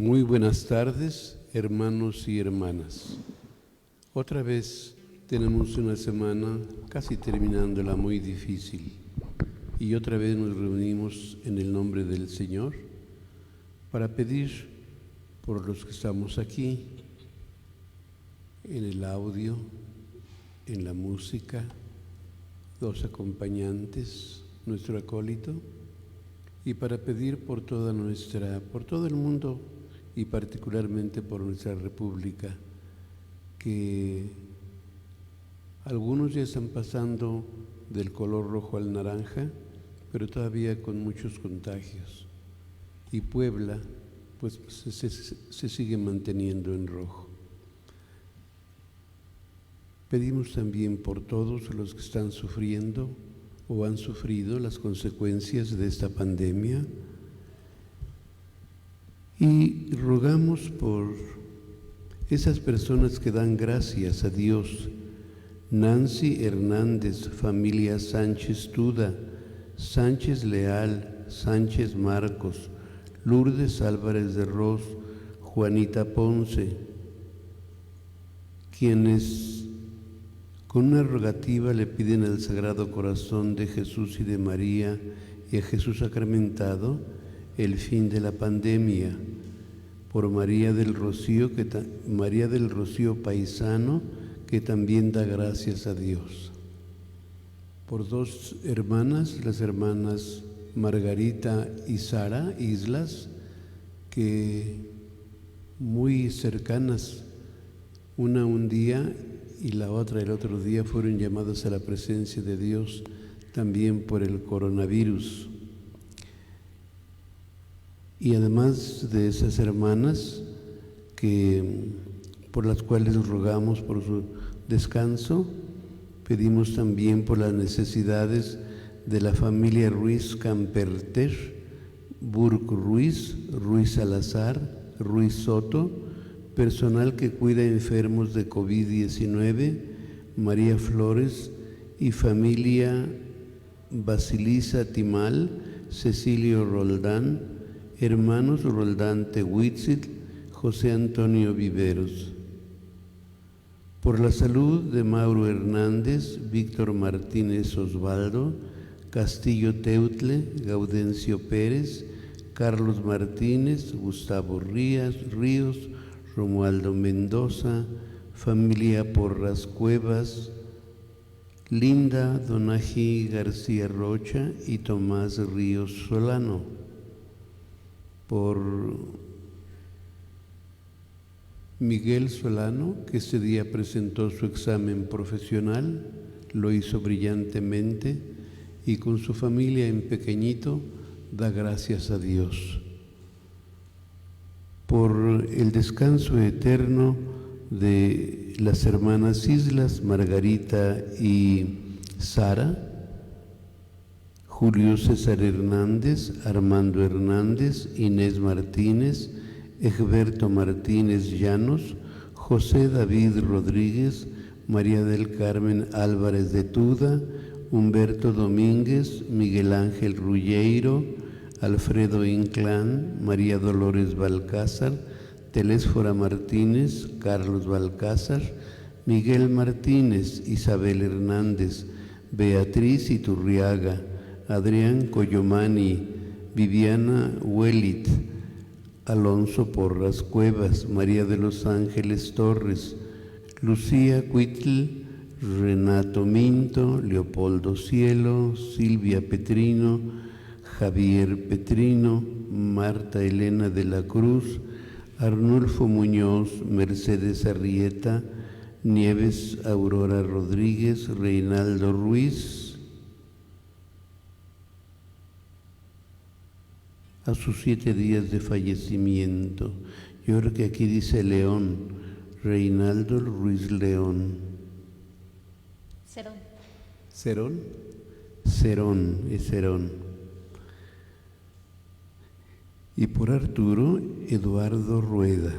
Muy buenas tardes, hermanos y hermanas. Otra vez tenemos una semana casi terminándola muy difícil y otra vez nos reunimos en el nombre del Señor para pedir por los que estamos aquí, en el audio, en la música, los acompañantes, nuestro acólito, y para pedir por todo el mundo y particularmente por nuestra República, que algunos ya están pasando del color rojo al naranja, pero todavía con muchos contagios, y Puebla pues se sigue manteniendo en rojo. Pedimos también por todos los que están sufriendo o han sufrido las consecuencias de esta pandemia y rogamos por esas personas que dan gracias a Dios: Nancy Hernández, familia Sánchez Tuda, Sánchez Leal, Sánchez Marcos, Lourdes Álvarez de Ros, Juanita Ponce, quienes con una rogativa le piden al Sagrado Corazón de Jesús y de María y a Jesús sacramentado el fin de la pandemia. Por María del Rocío Paisano, que también da gracias a Dios. Por dos hermanas, las hermanas Margarita y Sara Islas, que muy cercanas, una un día y la otra el otro día, fueron llamadas a la presencia de Dios también por el coronavirus. Y además de esas hermanas, por las cuales rogamos por su descanso, pedimos también por las necesidades de la familia Ruiz Camperter, Burk Ruiz, Ruiz Salazar, Ruiz Soto, personal que cuida enfermos de COVID-19, María Flores y familia Basilisa Timal, Cecilio Roldán, hermanos Roldán Tehuitzil, José Antonio Viveros. Por la salud de Mauro Hernández, Víctor Martínez Osvaldo, Castillo Teutle, Gaudencio Pérez, Carlos Martínez, Gustavo Ríos, Romualdo Mendoza, familia Porras Cuevas, Linda Donají García Rocha y Tomás Ríos Solano. Por Miguel Solano, que este día presentó su examen profesional, lo hizo brillantemente y con su familia en pequeñito da gracias a Dios. Por el descanso eterno de las hermanas Islas, Margarita y Sara, Julio César Hernández, Armando Hernández, Inés Martínez, Egberto Martínez Llanos, José David Rodríguez, María del Carmen Álvarez de Tuda, Humberto Domínguez, Miguel Ángel Rulleiro, Alfredo Inclán, María Dolores Balcázar, Telésfora Martínez, Carlos Balcázar, Miguel Martínez, Isabel Hernández, Beatriz Iturriaga, Adrián Coyomani, Viviana Huelit, Alonso Porras Cuevas, María de los Ángeles Torres, Lucía Cuitl, Renato Minto, Leopoldo Cielo, Silvia Petrino, Javier Petrino, Marta Elena de la Cruz, Arnulfo Muñoz, Mercedes Arrieta, Nieves Aurora Rodríguez, Reinaldo Ruiz, a sus 7 días de fallecimiento. Yo creo que aquí dice León, Reinaldo Ruiz León. Cerón. Cerón. Y por Arturo Eduardo Rueda.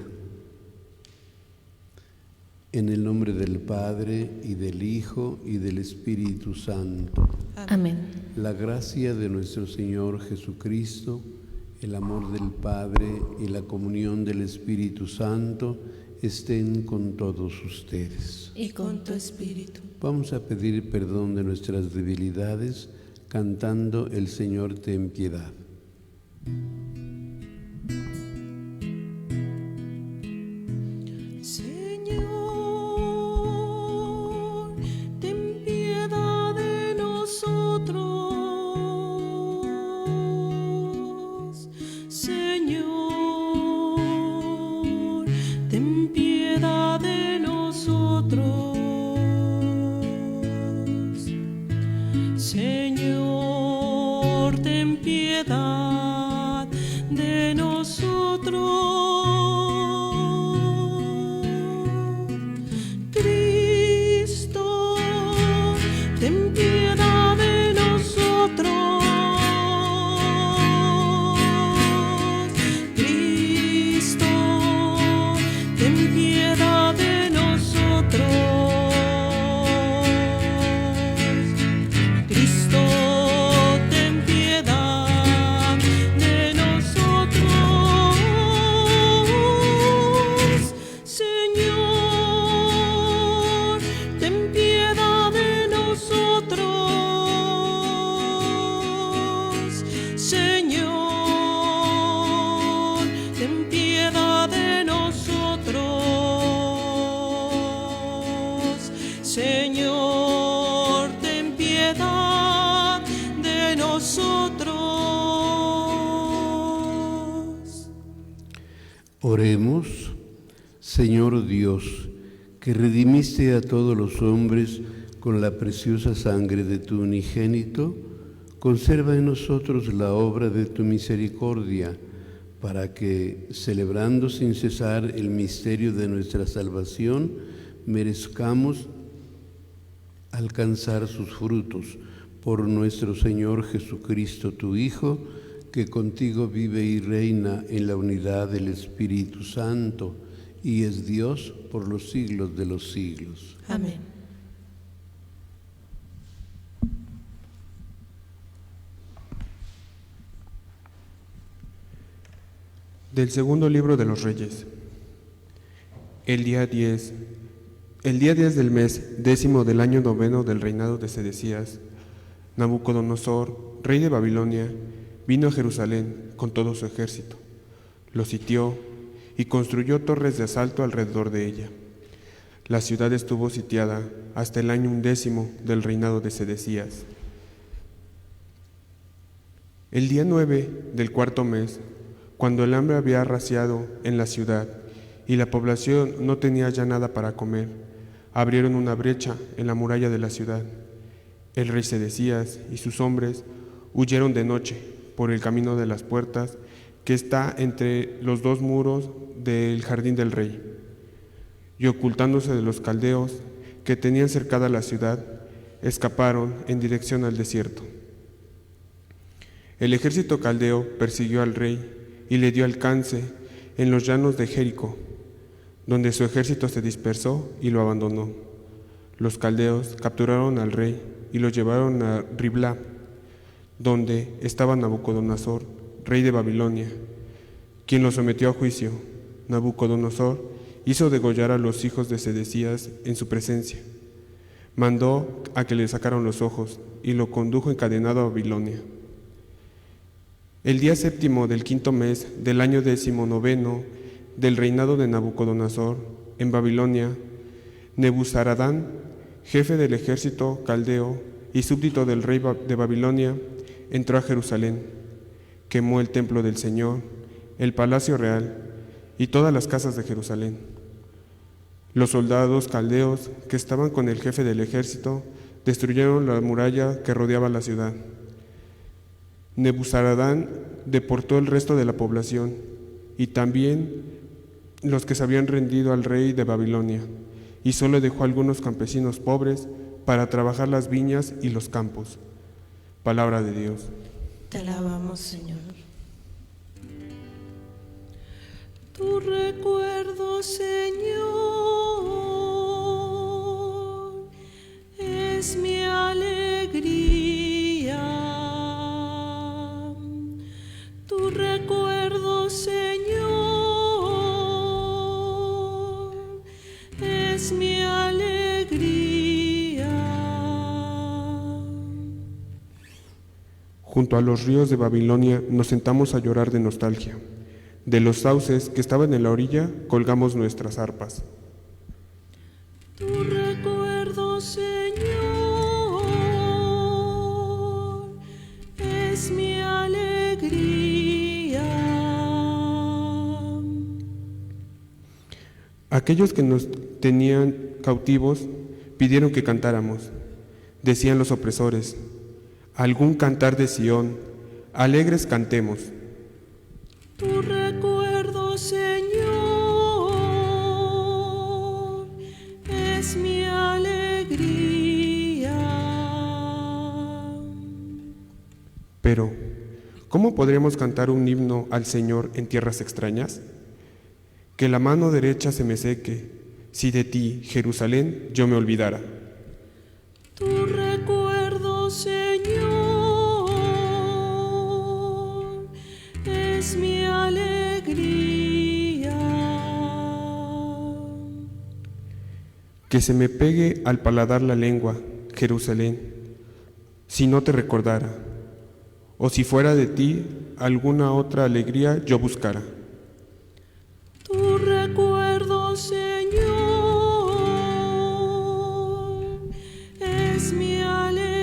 En el nombre del Padre, y del Hijo, y del Espíritu Santo. Amén. La gracia de nuestro Señor Jesucristo, el amor del Padre y la comunión del Espíritu Santo estén con todos ustedes. Y con tu espíritu. Vamos a pedir perdón de nuestras debilidades cantando El Señor ten piedad. Señor, ten piedad de nosotros. Señor, ten piedad de nosotros. Señor, ten piedad de nosotros. Cristo, ten piedad de nosotros. Cristo, ten piedad de nosotros. Cristo, ten piedad de nosotros. Señor, ten piedad de nosotros. Señor, ten piedad de nosotros. Señor, ten piedad de nosotros. Oremos. Señor Dios, que redimiste a todos los hombres con la preciosa sangre de tu unigénito, conserva en nosotros la obra de tu misericordia, para que, celebrando sin cesar el misterio de nuestra salvación, merezcamos alcanzar sus frutos. Por nuestro Señor Jesucristo, tu Hijo, que contigo vive y reina en la unidad del Espíritu Santo, y es Dios por los siglos de los siglos. Amén. Del segundo libro de los Reyes. El día 10 del mes 10 del año 9 del reinado de Sedecías, Nabucodonosor, rey de Babilonia, vino a Jerusalén con todo su ejército. Lo sitió y construyó torres de asalto alrededor de ella. La ciudad estuvo sitiada hasta el año 11 del reinado de Sedecías. El día 9 del cuarto mes, cuando el hambre había arrasado en la ciudad y la población no tenía ya nada para comer, abrieron una brecha en la muralla de la ciudad. El rey Sedecías y sus hombres huyeron de noche por el camino de las puertas que está entre los dos muros del jardín del rey, y ocultándose de los caldeos que tenían cercada la ciudad, escaparon en dirección al desierto. El ejército caldeo persiguió al rey y le dio alcance en los llanos de Jericó, donde su ejército se dispersó y lo abandonó. Los caldeos capturaron al rey y lo llevaron a Riblá, donde estaba Nabucodonosor, rey de Babilonia, quien lo sometió a juicio. Nabucodonosor hizo degollar a los hijos de Sedecías en su presencia. Mandó a que le sacaran los ojos y lo condujo encadenado a Babilonia. El día 7 del quinto mes del año 19 del reinado de Nabucodonosor en Babilonia, Nebuzaradán, jefe del ejército caldeo y súbdito del rey de Babilonia, entró a Jerusalén, quemó el templo del Señor, el palacio real y todas las casas de Jerusalén. Los soldados caldeos que estaban con el jefe del ejército destruyeron la muralla que rodeaba la ciudad. Nebuzaradán deportó el resto de la población y también los que se habían rendido al rey de Babilonia, y solo dejó a algunos campesinos pobres para trabajar las viñas y los campos. Palabra de Dios. Te alabamos, Señor. Tu recuerdo, Señor, es mi alegría. Tu recuerdo, es mi alegría. Junto a los ríos de Babilonia nos sentamos a llorar de nostalgia. De los sauces que estaban en la orilla colgamos nuestras arpas. Tu recuerdo, Señor, es mi alegría. Aquellos que nos tenían cautivos pidieron que cantáramos. Decían los opresores: algún cantar de Sión, alegres cantemos. Tu recuerdo, Señor, es mi alegría. Pero, ¿cómo podremos cantar un himno al Señor en tierras extrañas? Que la mano derecha se me seque, si de ti, Jerusalén, yo me olvidara. Tu recuerdo, Señor, es mi alegría. Que se me pegue al paladar la lengua, Jerusalén, si no te recordara, o si fuera de ti alguna otra alegría yo buscara. Tu recuerdo, Señor, es mi alegría.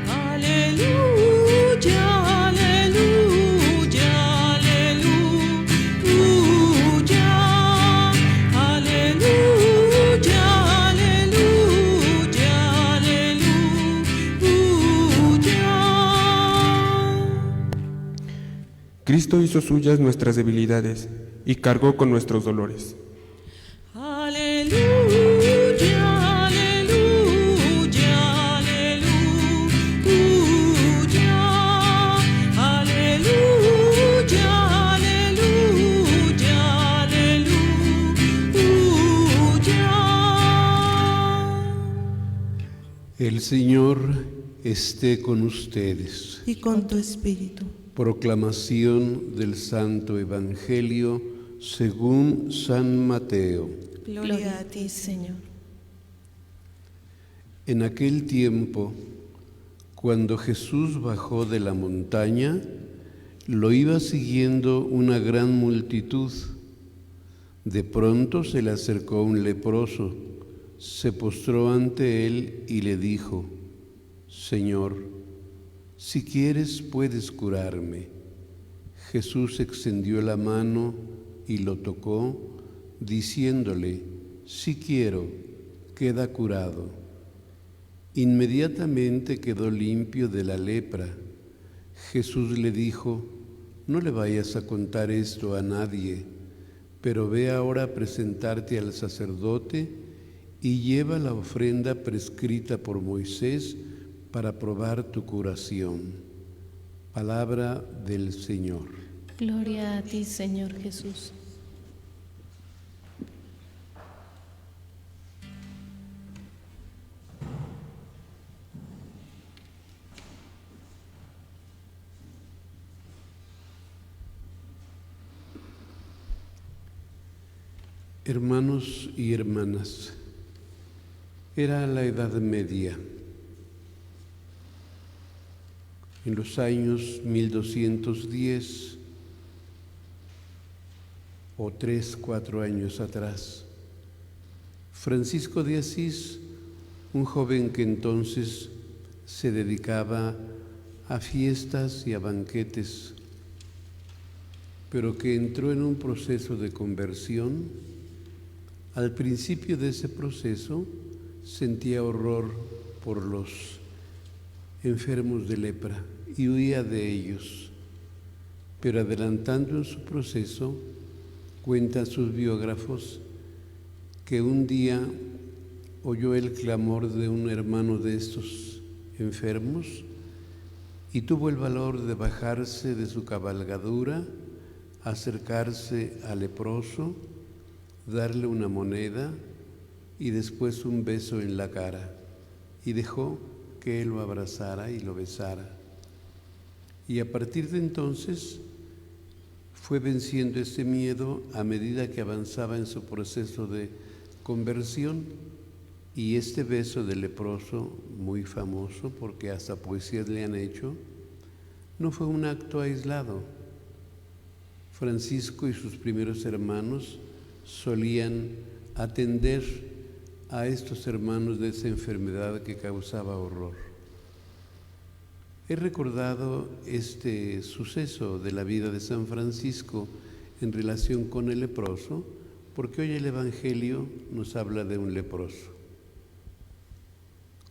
Aleluya, aleluya, aleluya, aleluya, aleluya, aleluya. Cristo hizo suyas nuestras debilidades y cargó con nuestros dolores. Aleluya, aleluya, aleluya, aleluya, aleluya, aleluya. El Señor esté con ustedes. Y con tu espíritu. Proclamación del Santo Evangelio según San Mateo. Gloria a ti, Señor. En aquel tiempo, cuando Jesús bajó de la montaña, lo iba siguiendo una gran multitud. De pronto se le acercó un leproso, se postró ante él y le dijo: Señor, si quieres puedes curarme. Jesús extendió la mano y lo tocó, diciéndole: sí quiero, queda curado. Inmediatamente quedó limpio de la lepra. Jesús le dijo: no le vayas a contar esto a nadie, pero ve ahora a presentarte al sacerdote y lleva la ofrenda prescrita por Moisés para probar tu curación. Palabra del Señor. Gloria a ti, Señor Jesús. Hermanos y hermanas, era la Edad Media. En los años 1210 o 4 años atrás, Francisco de Asís, un joven que entonces se dedicaba a fiestas y a banquetes, pero que entró en un proceso de conversión, al principio de ese proceso sentía horror por los enfermos de lepra y huía de ellos. Pero adelantando en su proceso, cuentan sus biógrafos que un día oyó el clamor de un hermano de estos enfermos y tuvo el valor de bajarse de su cabalgadura, acercarse al leproso, darle una moneda y después un beso en la cara, y dejó que él lo abrazara y lo besara. Y a partir de entonces fue venciendo ese miedo a medida que avanzaba en su proceso de conversión. Y este beso del leproso, muy famoso porque hasta poesías le han hecho, no fue un acto aislado. Francisco y sus primeros hermanos solían atender a estos hermanos de esa enfermedad que causaba horror. He recordado este suceso de la vida de San Francisco en relación con el leproso, porque hoy el Evangelio nos habla de un leproso.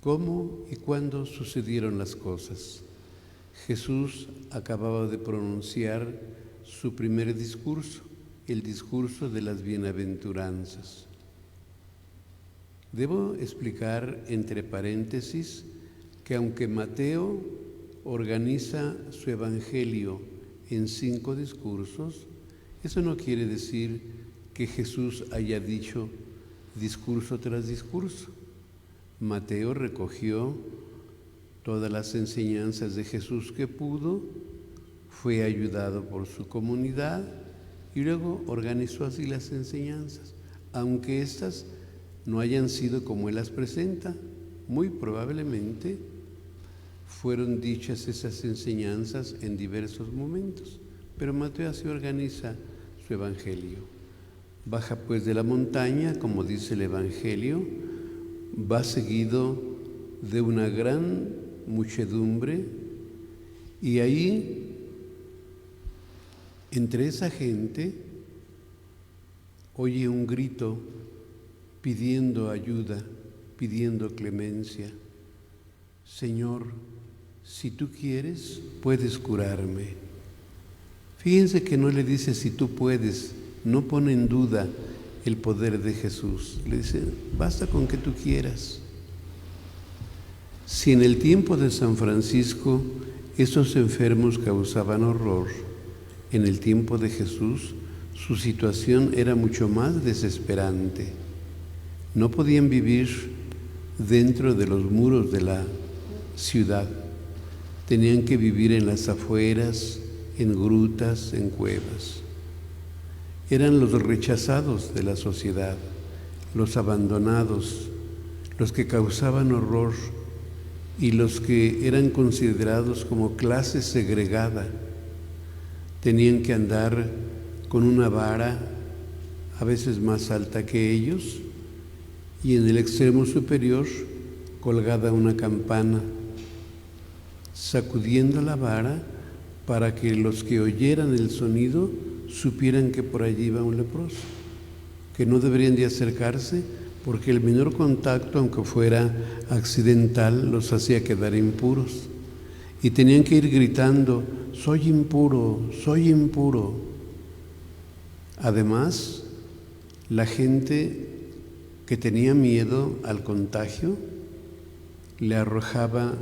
¿Cómo y cuándo sucedieron las cosas? Jesús acababa de pronunciar su primer discurso, el discurso de las bienaventuranzas. Debo explicar entre paréntesis que aunque Mateo organiza su evangelio en 5 discursos, eso no quiere decir que Jesús haya dicho discurso tras discurso. Mateo recogió todas las enseñanzas de Jesús que pudo, fue ayudado por su comunidad y luego organizó así las enseñanzas, aunque éstas no hayan sido como él las presenta. Muy probablemente fueron dichas esas enseñanzas en diversos momentos, pero Mateo así organiza su evangelio. Baja pues de la montaña, como dice el evangelio, va seguido de una gran muchedumbre y ahí, entre esa gente, oye un grito pidiendo ayuda, pidiendo clemencia. Señor, si tú quieres, puedes curarme. Fíjense que no le dice si tú puedes, no pone en duda el poder de Jesús. Le dice, basta con que tú quieras. Si en el tiempo de San Francisco esos enfermos causaban horror, en el tiempo de Jesús su situación era mucho más desesperante. No podían vivir dentro de los muros de la ciudad. Tenían que vivir en las afueras, en grutas, en cuevas. Eran los rechazados de la sociedad, los abandonados, los que causaban horror y los que eran considerados como clase segregada. Tenían que andar con una vara a veces más alta que ellos y en el extremo superior colgada una campana, sacudiendo la vara para que los que oyeran el sonido supieran que por allí iba un leproso, que no deberían de acercarse porque el menor contacto, aunque fuera accidental, los hacía quedar impuros. Y tenían que ir gritando, soy impuro, soy impuro. Además, la gente que tenía miedo al contagio le arrojaba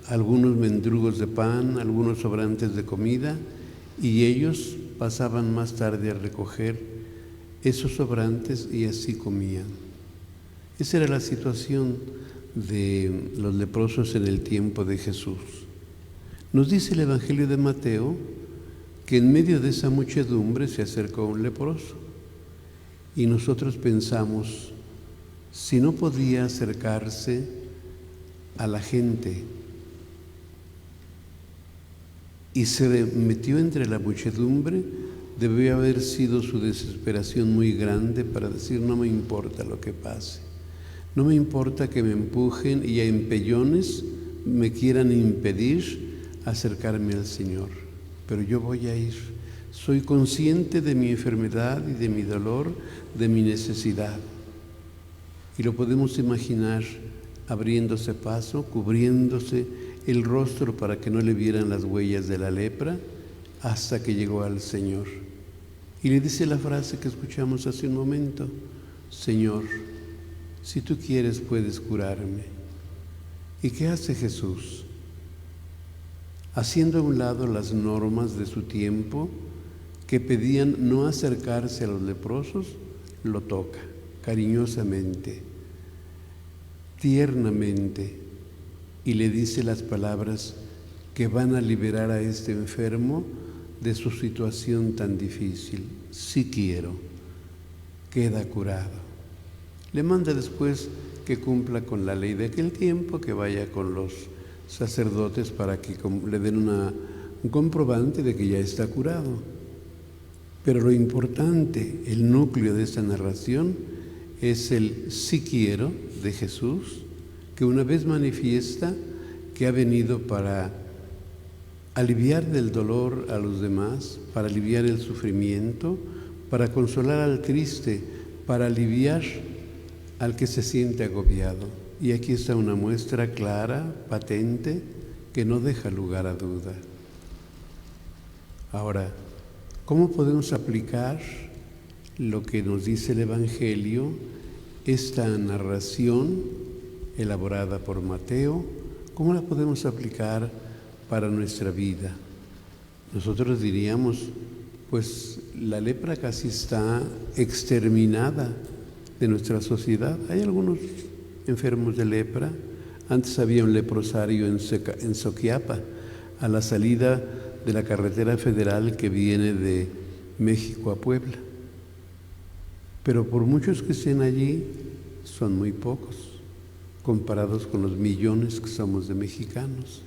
algunos mendrugos de pan, algunos sobrantes de comida, y ellos pasaban más tarde a recoger esos sobrantes y así comían. Esa era la situación de los leprosos en el tiempo de Jesús. Nos dice el Evangelio de Mateo que en medio de esa muchedumbre se acercó un leproso y nosotros pensamos, si no podía acercarse a la gente y se metió entre la muchedumbre, debió haber sido su desesperación muy grande para decir, no me importa lo que pase, no me importa que me empujen y a empellones me quieran impedir acercarme al Señor, pero yo voy a ir. Soy consciente de mi enfermedad y de mi dolor, de mi necesidad. Y lo podemos imaginar abriéndose paso, cubriéndose el rostro para que no le vieran las huellas de la lepra, hasta que llegó al Señor. Y le dice la frase que escuchamos hace un momento, Señor, si tú quieres puedes curarme. ¿Y qué hace Jesús? Haciendo a un lado las normas de su tiempo que pedían no acercarse a los leprosos, lo toca cariñosamente, tiernamente, y le dice las palabras que van a liberar a este enfermo de su situación tan difícil. Sí quiero, queda curado. Le manda después que cumpla con la ley de aquel tiempo, que vaya con los sacerdotes para que le den un comprobante de que ya está curado. Pero lo importante, el núcleo de esta narración, es el sí quiero de Jesús, que una vez manifiesta que ha venido para aliviar del dolor a los demás, para aliviar el sufrimiento, para consolar al triste, para aliviar al que se siente agobiado. Y aquí está una muestra clara, patente, que no deja lugar a duda. Ahora, ¿cómo podemos aplicar lo que nos dice el Evangelio, esta narración elaborada por Mateo? ¿Cómo la podemos aplicar para nuestra vida? Nosotros diríamos, pues la lepra casi está exterminada de nuestra sociedad. Hay algunos enfermos de lepra. Antes había un leprosario en Soquiapa, a la salida de la carretera federal que viene de México a Puebla. Pero por muchos que estén allí, son muy pocos, comparados con los millones que somos de mexicanos.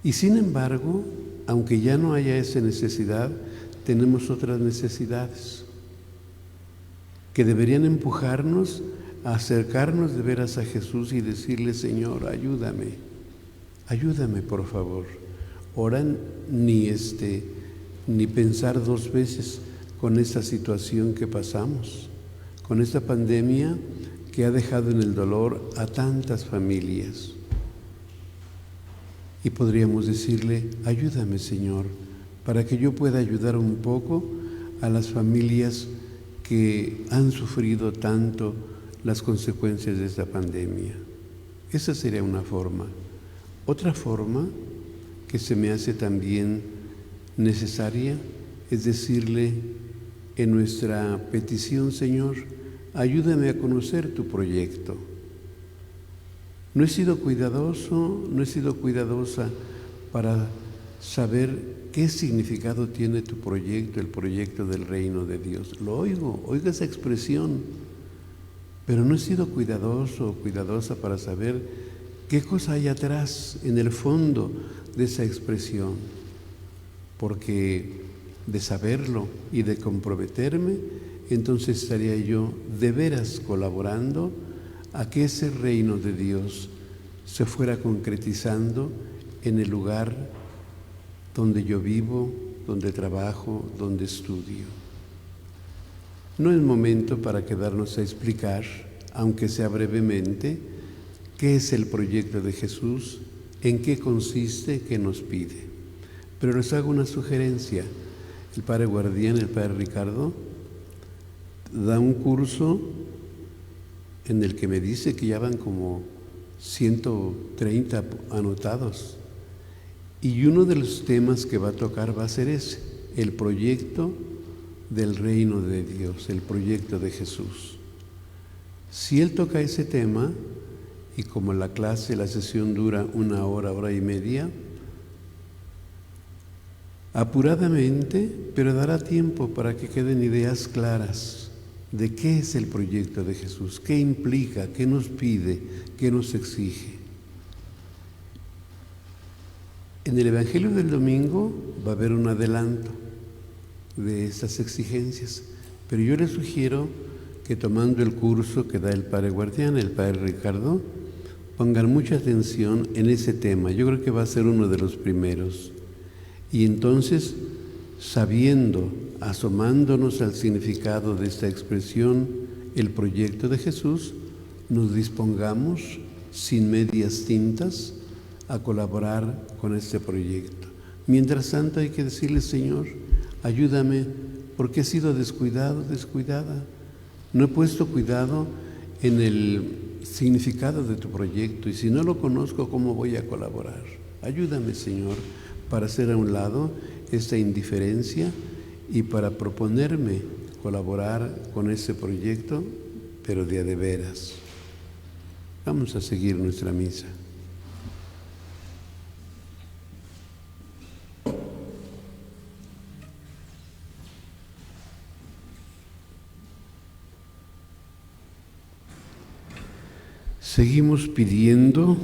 Y sin embargo, aunque ya no haya esa necesidad, tenemos otras necesidades que deberían empujarnos a acercarnos de veras a Jesús y decirle: Señor, ayúdame, ayúdame por favor. Ahora ni pensar dos veces con esta situación que pasamos, con esta pandemia que ha dejado en el dolor a tantas familias. Y podríamos decirle: ayúdame, Señor, para que yo pueda ayudar un poco a las familias que han sufrido tanto las consecuencias de esta pandemia. Esa sería una forma. Otra forma que se me hace también necesaria es decirle en nuestra petición: Señor, ayúdame a conocer tu proyecto. No he sido cuidadoso, no he sido cuidadosa para saber qué significado tiene tu proyecto, el proyecto del reino de Dios. Lo oigo esa expresión, pero no he sido cuidadoso o cuidadosa para saber qué cosa hay atrás, en el fondo de esa expresión. Porque de saberlo y de comprometerme, entonces estaría yo de veras colaborando a que ese reino de Dios se fuera concretizando en el lugar donde yo vivo, donde trabajo, donde estudio. No es momento para quedarnos a explicar, aunque sea brevemente, qué es el proyecto de Jesús, en qué consiste, qué nos pide. Pero les hago una sugerencia. El Padre Guardián, el Padre Ricardo, da un curso en el que me dice que ya van como 130 anotados. Y uno de los temas que va a tocar va a ser ese, el proyecto del reino de Dios, el proyecto de Jesús. Si él toca ese tema, y como la sesión dura 1 hora, hora y media, apuradamente, pero dará tiempo para que queden ideas claras de qué es el proyecto de Jesús, qué implica, qué nos pide, qué nos exige. En el Evangelio del domingo va a haber un adelanto de estas exigencias, pero yo les sugiero que tomando el curso que da el Padre Guardián, el Padre Ricardo, pongan mucha atención en ese tema. Yo creo que va a ser uno de los primeros. Y entonces, sabiendo, asomándonos al significado de esta expresión, el proyecto de Jesús, nos dispongamos, sin medias tintas, a colaborar con este proyecto. Mientras tanto hay que decirle: Señor, ayúdame, porque he sido descuidado, descuidada. No he puesto cuidado en el significado de tu proyecto, y si no lo conozco, ¿cómo voy a colaborar? Ayúdame, Señor, para hacer a un lado esta indiferencia y para proponerme colaborar con este proyecto, pero de a de veras. Vamos a seguir nuestra misa. Seguimos pidiendo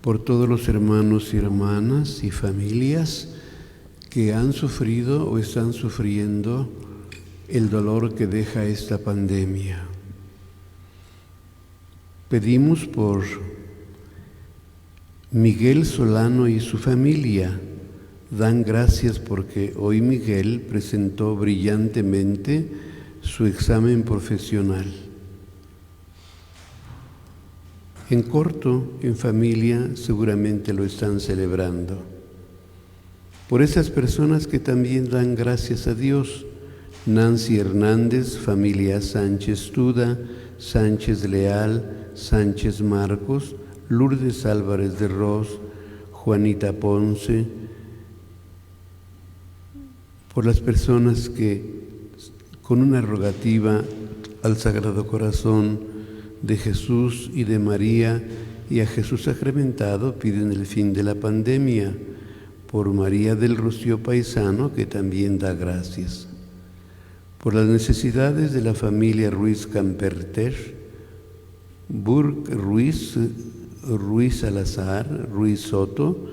por todos los hermanos y hermanas y familias que han sufrido o están sufriendo el dolor que deja esta pandemia. Pedimos por Miguel Solano y su familia. Dan gracias porque hoy Miguel presentó brillantemente su examen profesional. En corto, en familia, seguramente lo están celebrando. Por esas personas que también dan gracias a Dios, Nancy Hernández, familia Sánchez Tuda, Sánchez Leal, Sánchez Marcos, Lourdes Álvarez de Ros, Juanita Ponce, por las personas que con una rogativa al Sagrado Corazón de Jesús y de María y a Jesús sacramentado piden el fin de la pandemia, por María del Rocío Paisano, que también da gracias, por las necesidades de la familia Ruiz Camperter, Burke Ruiz, Ruiz Salazar, Ruiz Soto,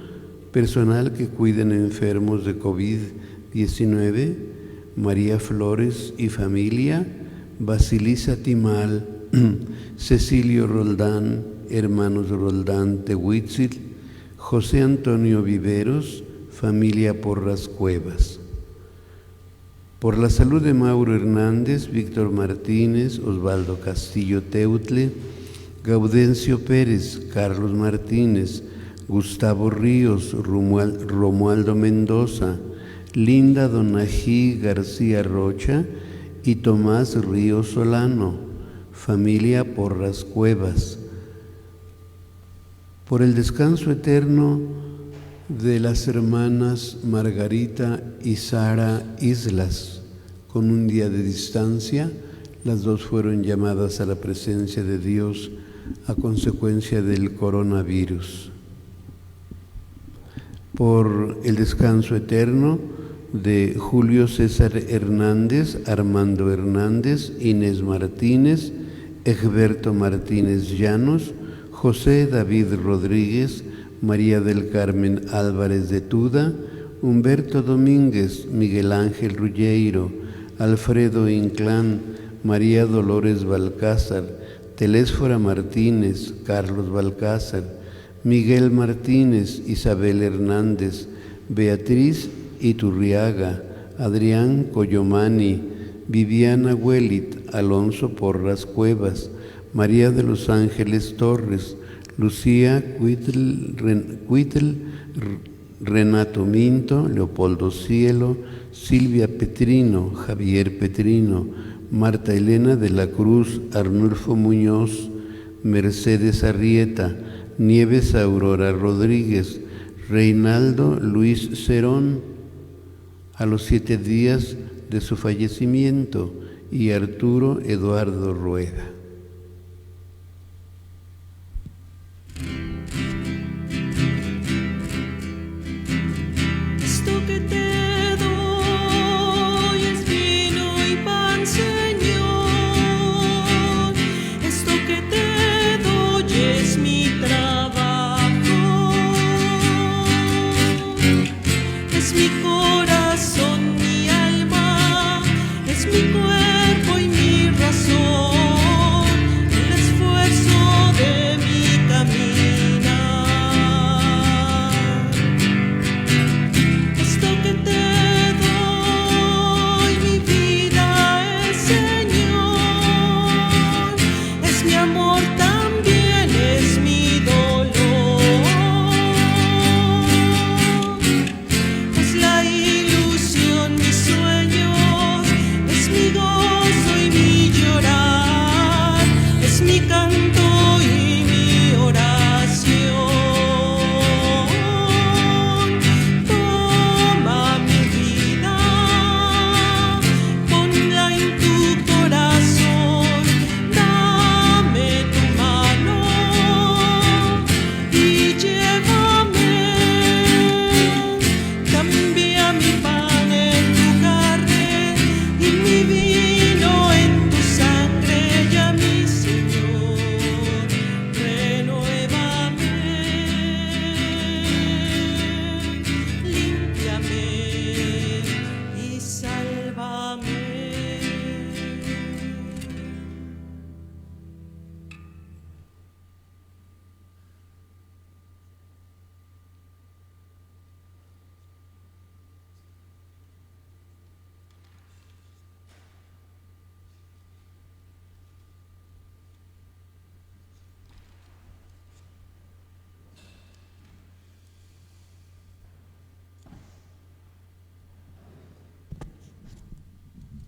personal que cuiden enfermos de COVID-19, María Flores y familia, Basilisa Timal, Cecilio Roldán, hermanos Roldán Tehuitzil, José Antonio Viveros, familia Porras Cuevas. Por la salud de Mauro Hernández, Víctor Martínez, Osvaldo Castillo Teutle, Gaudencio Pérez, Carlos Martínez, Gustavo Ríos, Romualdo Mendoza, Linda Donají García Rocha y Tomás Ríos Solano, familia Porras Cuevas. Por el descanso eterno de las hermanas Margarita y Sara Islas, con un día de distancia, las dos fueron llamadas a la presencia de Dios a consecuencia del coronavirus. Por el descanso eterno de Julio César Hernández, Armando Hernández, Inés Martínez, Egberto Martínez Llanos, José David Rodríguez, María del Carmen Álvarez de Tuda, Humberto Domínguez, Miguel Ángel Rulleiro, Alfredo Inclán, María Dolores Balcázar, Telésfora Martínez, Carlos Balcázar, Miguel Martínez, Isabel Hernández, Beatriz Iturriaga, Adrián Coyomani, Viviana Huelit, Alonso Porras Cuevas, María de los Ángeles Torres, Lucía Cuitl, Renato Minto, Leopoldo Cielo, Silvia Petrino, Javier Petrino, Marta Elena de la Cruz, Arnulfo Muñoz, Mercedes Arrieta, Nieves Aurora Rodríguez, Reinaldo Luis Cerón, a los 7 días de su fallecimiento, y Arturo Eduardo Rueda. Esto que te doy es vino y pan, Señor. Esto que te doy es mi trabajo, es mi corazón, mi alma, es mi cuerpo y mi razón.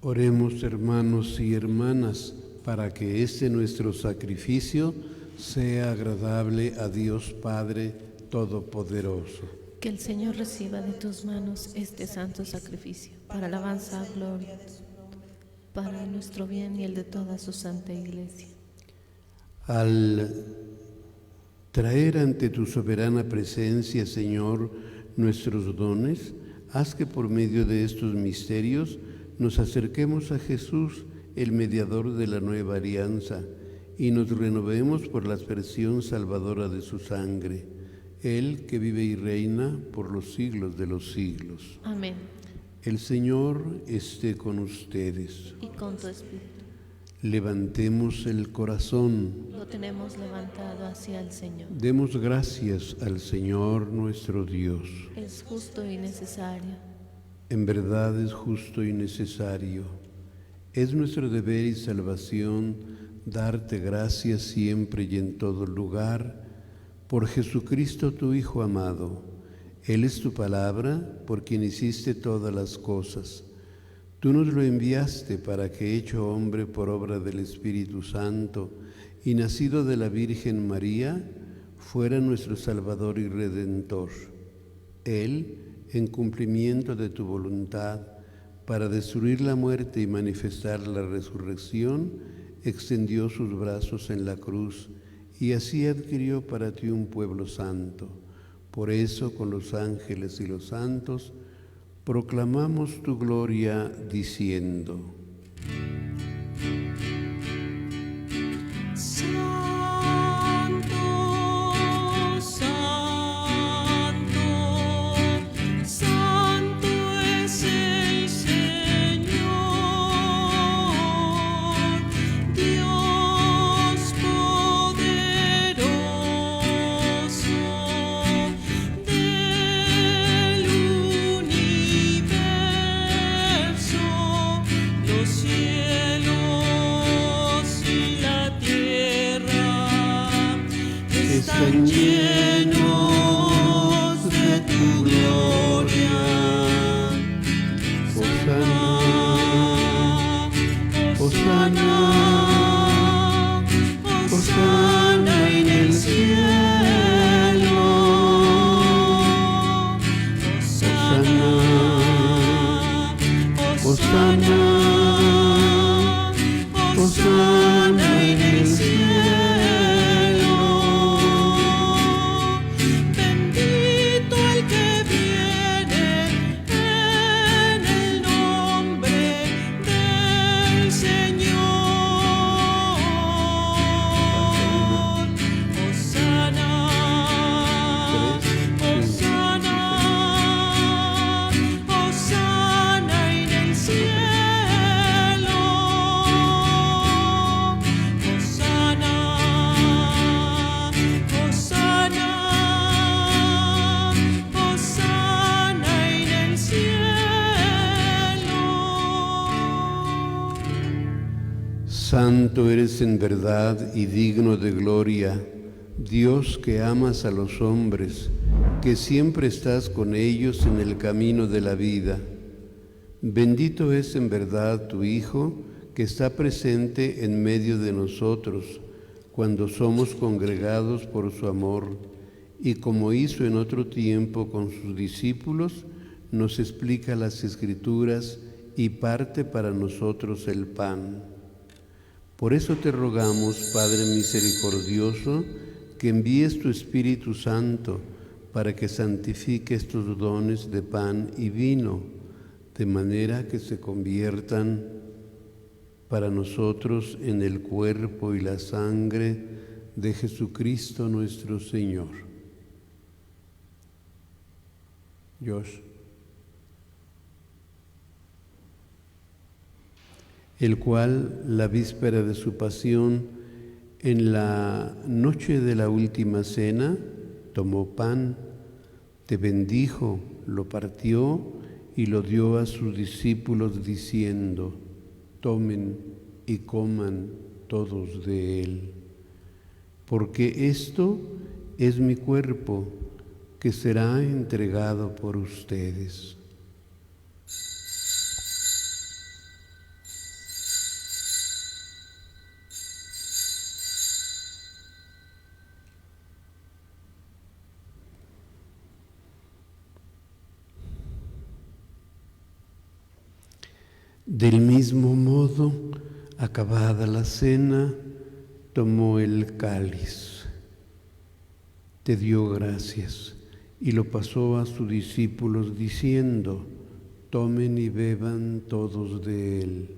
Oremos, hermanos y hermanas, para que este nuestro sacrificio sea agradable a Dios Padre Todopoderoso. Que el Señor reciba de tus manos este santo sacrificio, para alabanza, gloria, para nuestro bien y el de toda su santa Iglesia. Al traer ante tu soberana presencia, Señor, nuestros dones, haz que por medio de estos misterios nos acerquemos a Jesús, el mediador de la nueva alianza, y nos renovemos por la aspersión salvadora de su sangre, Él que vive y reina por los siglos de los siglos. Amén. El Señor esté con ustedes. Y con tu espíritu. Levantemos el corazón. Lo tenemos levantado hacia el Señor. Demos gracias al Señor nuestro Dios. Es justo y necesario. En verdad es justo y necesario. Es nuestro deber y salvación darte gracias siempre y en todo lugar por Jesucristo tu Hijo amado. Él es tu palabra, por quien hiciste todas las cosas. Tú nos lo enviaste para que, hecho hombre por obra del Espíritu Santo y nacido de la Virgen María, fuera nuestro Salvador y Redentor. Él, en cumplimiento de tu voluntad, para destruir la muerte y manifestar la resurrección, extendió sus brazos en la cruz y así adquirió para ti un pueblo santo. Por eso, con los ángeles y los santos, proclamamos tu gloria diciendo: Santo, Santo, Santo es el Señor, Dios poderoso del universo. Los cielos y la tierra están llenos de tu gloria. Hosana, Hosana, Hosana en el cielo. Hosana, Hosana, Hosana en el cielo. Bendito el que viene en el nombre del Señor. Hosana, Hosana, Hosana en el cielo. Hosana, Hosana, Hosana en el cielo. Santo eres en verdad y digno de gloria, Dios que amas a los hombres, que siempre estás con ellos en el camino de la vida. Bendito es en verdad tu Hijo, que está presente en medio de nosotros, cuando somos congregados por su amor, y como hizo en otro tiempo con sus discípulos, nos explica las Escrituras y parte para nosotros el pan. Por eso te rogamos, Padre misericordioso, que envíes tu Espíritu Santo para que santifique estos dones de pan y vino, de manera que se conviertan para nosotros en el cuerpo y la sangre de Jesucristo nuestro Señor. Josh. El cual, la víspera de su pasión, en la noche de la última cena, tomó pan, te bendijo, lo partió y lo dio a sus discípulos diciendo: tomen y coman todos de él, porque esto es mi cuerpo que será entregado por ustedes. Del mismo modo, acabada la cena, tomó el cáliz, te dio gracias y lo pasó a sus discípulos diciendo: tomen y beban todos de él,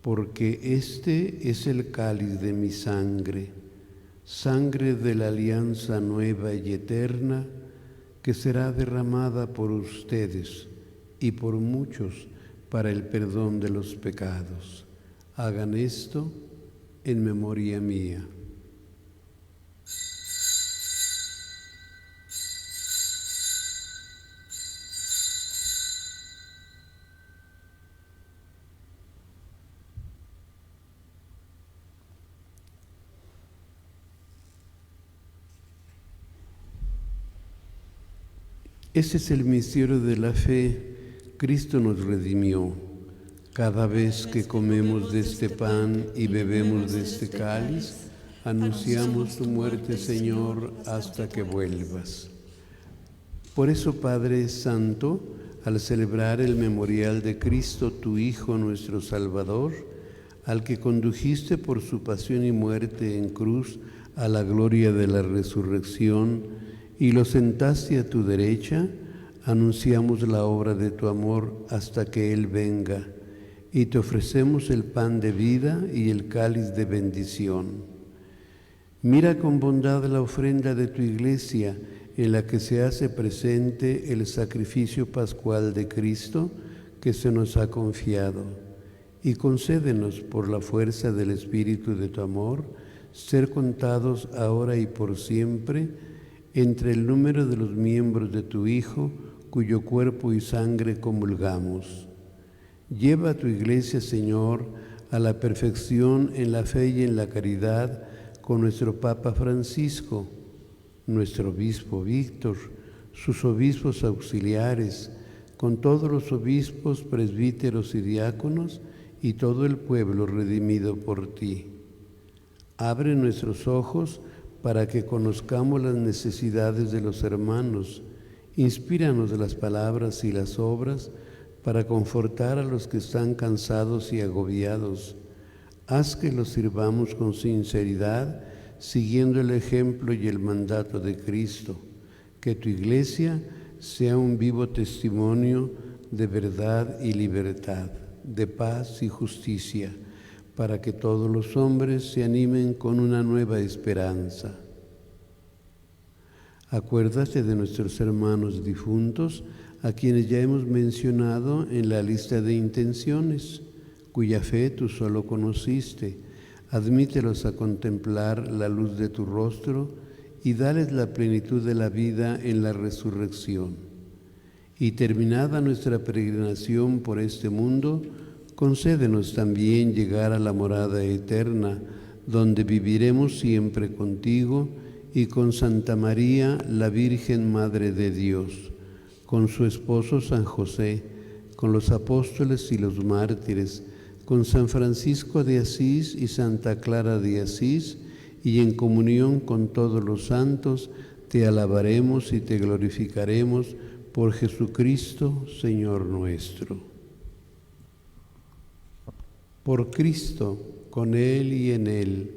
porque este es el cáliz de mi sangre, sangre de la alianza nueva y eterna, que será derramada por ustedes y por muchos para el perdón de los pecados. Hagan esto en memoria mía. Ese es el misterio de la fe. Cristo nos redimió. Cada vez que comemos de este pan y bebemos de este cáliz, anunciamos tu muerte, Señor, hasta que vuelvas. Por eso, Padre Santo, al celebrar el memorial de Cristo, tu Hijo, nuestro Salvador, al que condujiste por su pasión y muerte en cruz a la gloria de la resurrección, y lo sentaste a tu derecha, anunciamos la obra de tu amor hasta que Él venga, y te ofrecemos el pan de vida y el cáliz de bendición. Mira con bondad la ofrenda de tu Iglesia, en la que se hace presente el sacrificio pascual de Cristo que se nos ha confiado, y concédenos, por la fuerza del Espíritu de tu amor, ser contados ahora y por siempre entre el número de los miembros de tu Hijo, cuyo cuerpo y sangre comulgamos. Lleva a tu Iglesia, Señor, a la perfección en la fe y en la caridad, con nuestro Papa Francisco, nuestro Obispo Víctor, sus obispos auxiliares, con todos los obispos, presbíteros y diáconos, y todo el pueblo redimido por ti. Abre nuestros ojos para que conozcamos las necesidades de los hermanos. Inspíranos las palabras y las obras para confortar a los que están cansados y agobiados. Haz que los sirvamos con sinceridad, siguiendo el ejemplo y el mandato de Cristo. Que tu Iglesia sea un vivo testimonio de verdad y libertad, de paz y justicia, para que todos los hombres se animen con una nueva esperanza. Acuérdate de nuestros hermanos difuntos, a quienes ya hemos mencionado en la lista de intenciones, cuya fe tú solo conociste. Admítelos a contemplar la luz de tu rostro y dales la plenitud de la vida en la resurrección. Y terminada nuestra peregrinación por este mundo, concédenos también llegar a la morada eterna, donde viviremos siempre contigo y con Santa María, la Virgen Madre de Dios, con su esposo San José, con los apóstoles y los mártires, con San Francisco de Asís y Santa Clara de Asís, y en comunión con todos los santos, te alabaremos y te glorificaremos por Jesucristo, Señor nuestro. Por Cristo, con Él y en Él,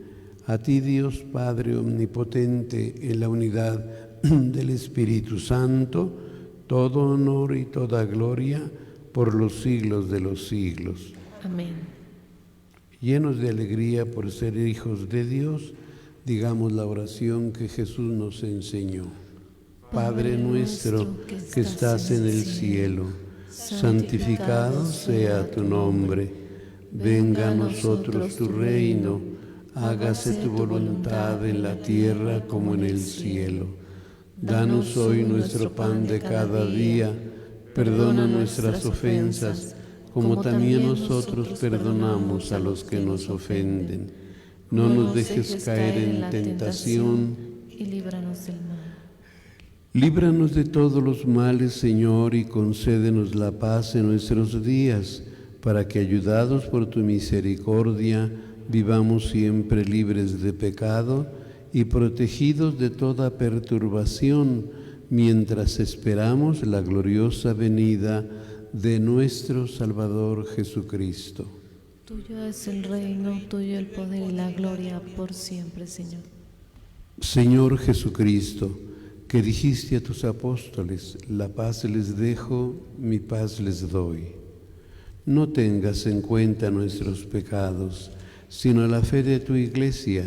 a ti Dios Padre Omnipotente, en la unidad del Espíritu Santo, todo honor y toda gloria por los siglos de los siglos. Amén. Llenos de alegría por ser hijos de Dios, digamos la oración que Jesús nos enseñó. Padre nuestro que estás en el cielo, santificado sea tu nombre. Venga a nosotros tu reino, hágase tu voluntad en la tierra como en el cielo. Danos hoy nuestro pan de cada día, perdona nuestras ofensas, como también nosotros perdonamos a los que nos ofenden. No nos dejes caer en tentación y líbranos del mal. Líbranos de todos los males, Señor, y concédenos la paz en nuestros días, para que, ayudados por tu misericordia, vivamos siempre libres de pecado y protegidos de toda perturbación, mientras esperamos la gloriosa venida de nuestro Salvador Jesucristo. Tuyo es el reino, tuyo el poder y la gloria por siempre, Señor. Señor Jesucristo, que dijiste a tus apóstoles, la paz les dejo, mi paz les doy. No tengas en cuenta nuestros pecados, sino la fe de tu Iglesia,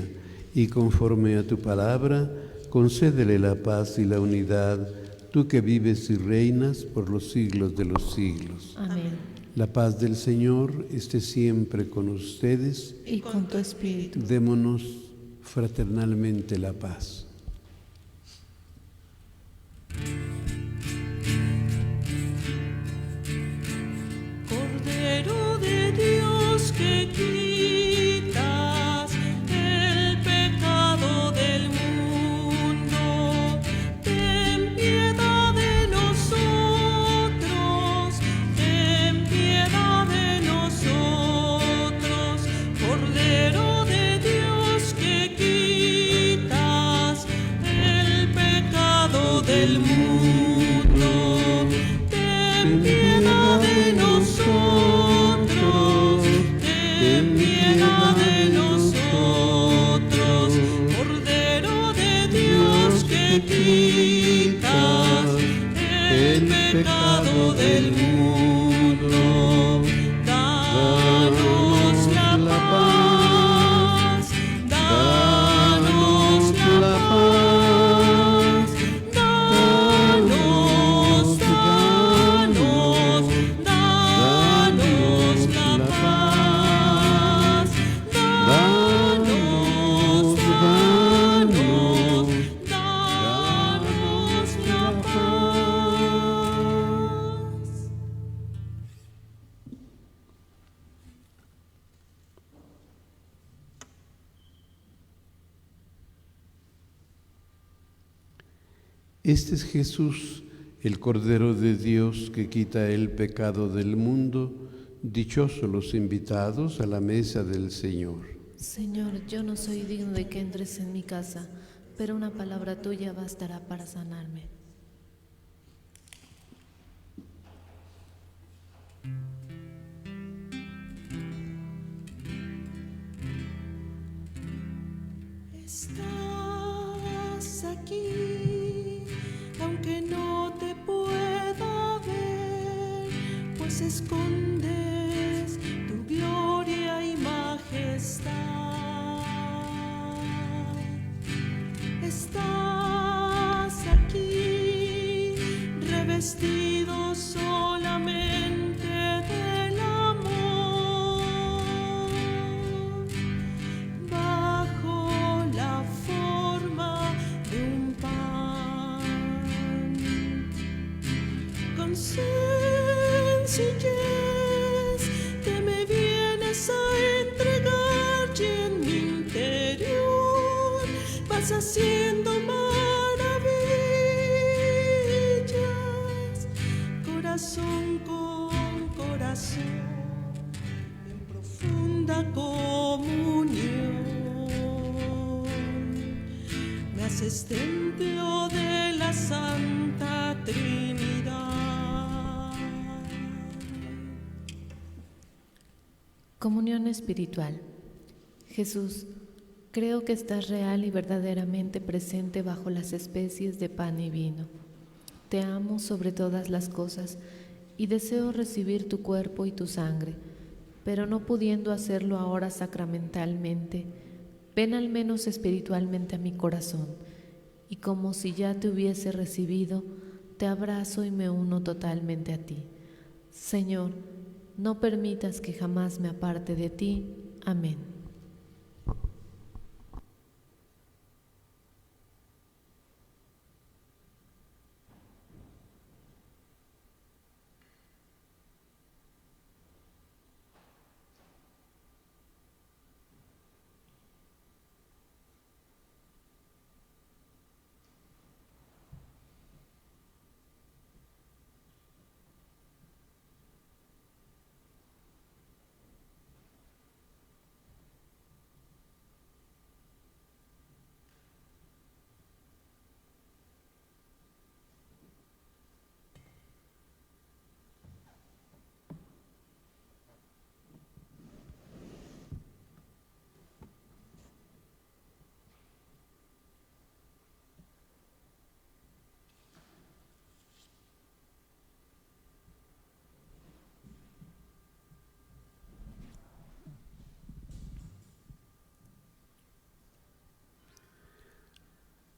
y conforme a tu palabra, concédele la paz y la unidad, tú que vives y reinas por los siglos de los siglos. Amén. La paz del Señor esté siempre con ustedes. Y con tu espíritu. Démonos fraternalmente la paz. Cordero de Dios que quitas el pecado del mundo, ten piedad de nosotros, ten piedad de nosotros. Cordero de Dios que quitas el pecado del mundo, ten piedad de nosotros, ten piedad de nosotros. Cordero de Dios que quitas el pecado del mundo, danos la paz, danos la paz, danos, danos, danos la paz, danos, danos, danos la paz. Este es Jesús, el Cordero de Dios que quita el pecado del mundo. Dichosos los invitados a la mesa del Señor. Señor, yo no soy digno de que entres en mi casa, pero una palabra tuya bastará para sanarme. Estás aquí, aunque no te pueda ver, pues escondes tu gloria y majestad. Estás aquí, revestido solamente del amor, bajo la forma de un pan. Con sencillez te me vienes a entregar, y en mi interior vas haciendo maravillas, corazón con corazón, en profunda comunión. Me haces templo de la Santa Trinidad. Comunión espiritual. Jesús, creo que estás real y verdaderamente presente bajo las especies de pan y vino. Te amo sobre todas las cosas y deseo recibir tu cuerpo y tu sangre, pero no pudiendo hacerlo ahora sacramentalmente, ven al menos espiritualmente a mi corazón, y como si ya te hubiese recibido, te abrazo y me uno totalmente a ti. Señor, no permitas que jamás me aparte de ti. Amén.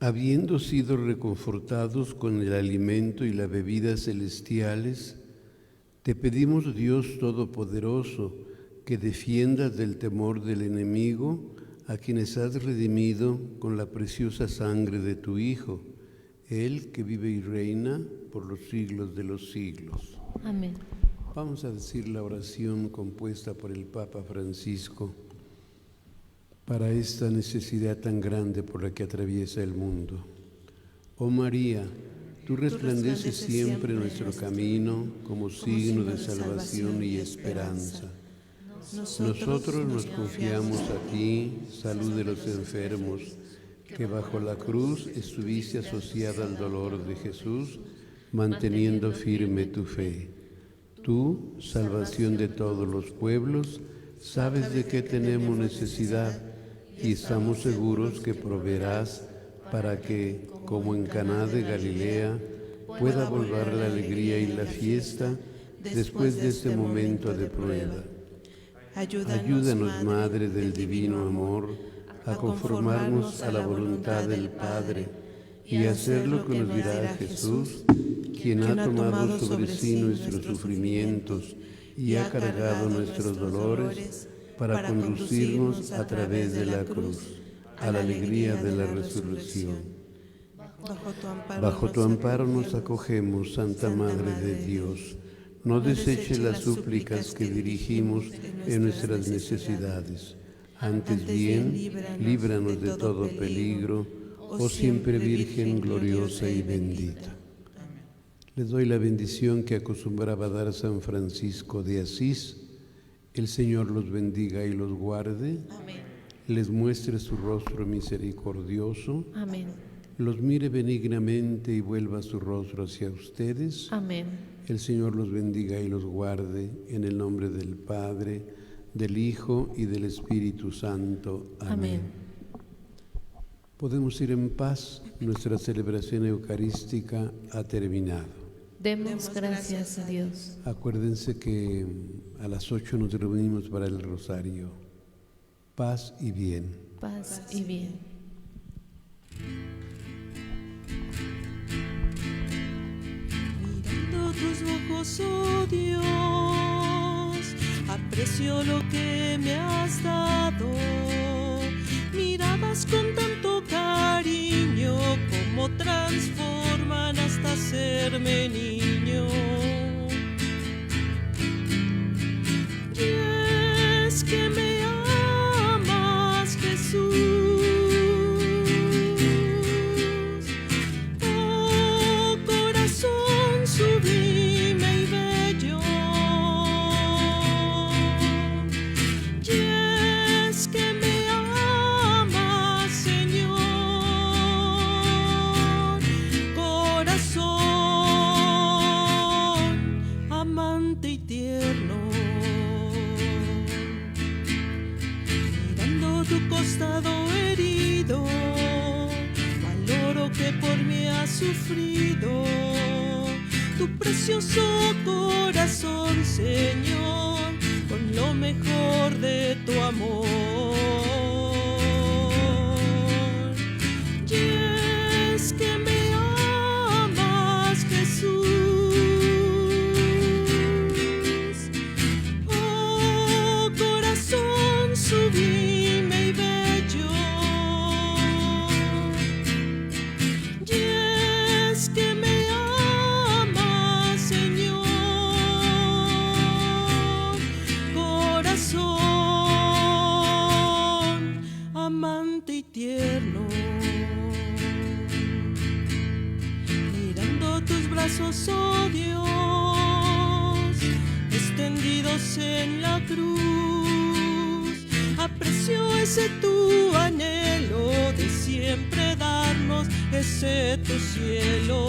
Habiendo sido reconfortados con el alimento y la bebida celestiales, te pedimos, Dios Todopoderoso, que defiendas del temor del enemigo a quienes has redimido con la preciosa sangre de tu Hijo, Él que vive y reina por los siglos de los siglos. Amén. Vamos a decir la oración compuesta por el Papa Francisco para esta necesidad tan grande por la que atraviesa el mundo. Oh María, tú resplandeces siempre nuestro camino como signo de salvación y esperanza. Nosotros nos confiamos a ti, salud de los enfermos, que bajo la cruz estuviste asociada al dolor de Jesús, manteniendo firme tu fe. Tú, salvación de todos los pueblos, sabes de qué tenemos necesidad y estamos seguros que proveerás para que, como en Caná de Galilea, pueda volver la alegría y la fiesta después de este momento de prueba. Ayúdanos, Madre del Divino Amor, a conformarnos a la voluntad del Padre y a hacer lo que nos dirá Jesús, quien ha tomado sobre sí nuestros sufrimientos y ha cargado nuestros dolores para conducirnos a través de la cruz a la alegría de la resurrección. Bajo tu amparo nos acogemos, Santa Madre de Dios. No deseches las súplicas que dirigimos en nuestras necesidades. Antes bien, líbranos de todo peligro, oh siempre Virgen gloriosa y bendita. Les doy la bendición que acostumbraba dar San Francisco de Asís. El Señor los bendiga y los guarde. Amén. Les muestre su rostro misericordioso. Amén. Los mire benignamente y vuelva su rostro hacia ustedes. Amén. El Señor los bendiga y los guarde, en el nombre del Padre, del Hijo y del Espíritu Santo. Amén. Amén. Podemos ir en paz. Nuestra celebración eucarística ha terminado. Demos gracias a Dios. Acuérdense que a las 8 nos reunimos para el rosario. Paz y bien. Paz y bien. Mirando tus ojos, oh Dios, aprecio lo que me has dado. Miradas con tanto cariño, como transforman hasta hacerme niño. Y es que me amas, Jesús. Oh, corazón sublime y bello. Y es que me amas, Señor. Corazón amante y tierno. Mirando tu costado herido, valoro que por mí has sufrido. Tu precioso corazón, Señor, con lo mejor de tu amor. Y es que me amas, Jesús. Oh, corazón sublime y bello. Y es que me amas, Señor. Corazón amante y tierno. Mirando tus brazos, oh Dios, extendidos en la cruz, aprecio ese tu anhelo de siempre darnos ese tu cielo.